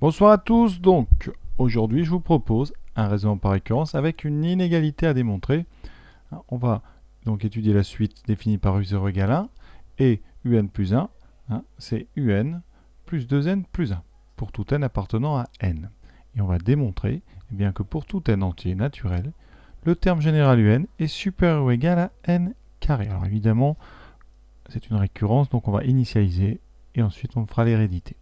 Bonsoir à tous, donc aujourd'hui je vous propose un raisonnement par récurrence avec une inégalité à démontrer. On va donc étudier la suite définie par U0 égale 1 et UN plus 1, c'est UN plus 2N plus 1 pour tout N appartenant à N. Et on va démontrer bien que pour tout N entier naturel, le terme général UN est supérieur ou égal à N carré. Alors évidemment, c'est une récurrence, donc on va initialiser et ensuite on fera l'hérédité.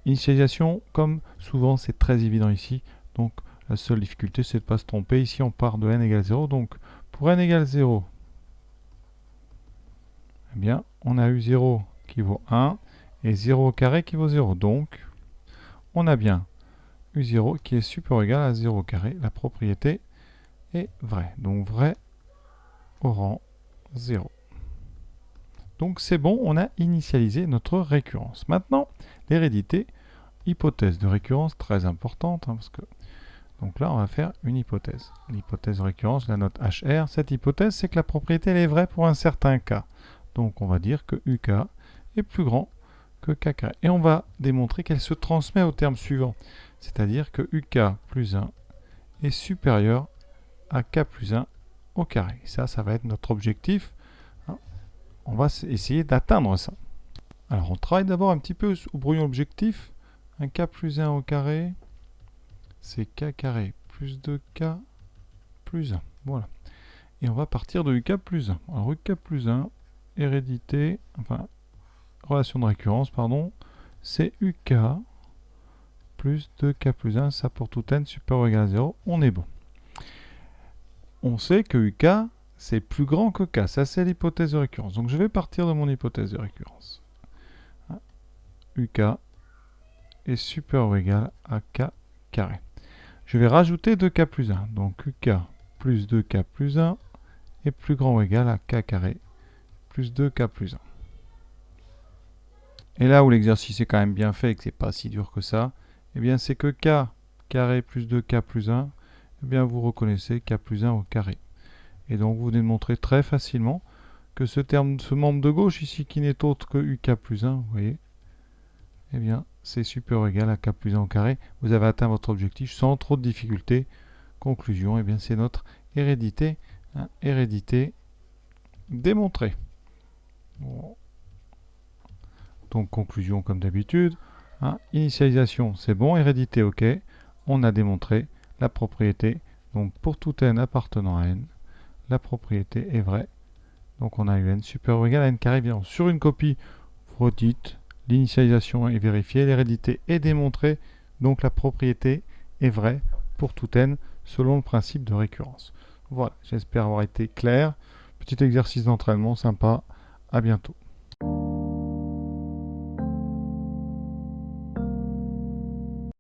Initialisation, comme souvent, c'est très évident ici. Donc, la seule difficulté, c'est de ne pas se tromper. Ici, on part de n égale 0. Donc, pour n égale 0, eh bien, on a eu 0 qui vaut 1 et 0 au carré qui vaut 0. Donc, on a bien U0 qui est supérieur ou égal à 0 au carré. La propriété est vraie. Donc, vrai au rang 0. Donc, c'est bon, on a initialisé notre récurrence. Maintenant, l'hérédité. Hypothèse de récurrence très importante, parce que donc là on va faire une hypothèse. L'hypothèse de récurrence, la note HR, cette hypothèse c'est que la propriété elle est vraie pour un certain cas. Donc on va dire que UK est plus grand que K carré. Et on va démontrer qu'elle se transmet au terme suivant, c'est-à-dire que UK plus 1 est supérieur à K plus 1 au carré. Ça va être notre objectif. On va essayer d'atteindre ça. Alors on travaille d'abord un petit peu au brouillon objectif. Un K plus 1 au carré, c'est K carré plus 2K plus 1. Voilà. Et on va partir de UK plus 1. Alors UK plus 1, hérédité, enfin, relation de récurrence, pardon, c'est UK plus 2K plus 1, ça pour tout n supérieur ou égal à 0, on est bon. On sait que UK, c'est plus grand que K, ça c'est l'hypothèse de récurrence. Donc je vais partir de mon hypothèse de récurrence. UK est supérieur ou égal à K carré. Je vais rajouter 2K plus 1. Donc UK plus 2K plus 1 est plus grand ou égal à K carré plus 2K plus 1. Et là où l'exercice est quand même bien fait et que c'est pas si dur que ça, eh bien c'est que K carré plus 2K plus 1, eh bien vous reconnaissez K plus 1 au carré. Et donc vous démontrez très facilement que ce membre de gauche ici qui n'est autre que UK plus 1, vous voyez, eh bien c'est supérieur ou égal à K plus 1 au carré. Vous avez atteint votre objectif sans trop de difficultés. Conclusion, eh bien c'est notre hérédité, hérédité démontrée. Bon. Donc conclusion comme d'habitude, initialisation c'est bon, hérédité ok, on a démontré la propriété, donc pour tout n appartenant à n, la propriété est vraie, donc on a un supérieur ou égal à n carré, bien sur une copie, vous redites, l'initialisation est vérifiée, l'hérédité est démontrée, donc la propriété est vraie pour tout n selon le principe de récurrence. Voilà, j'espère avoir été clair. Petit exercice d'entraînement sympa, à bientôt.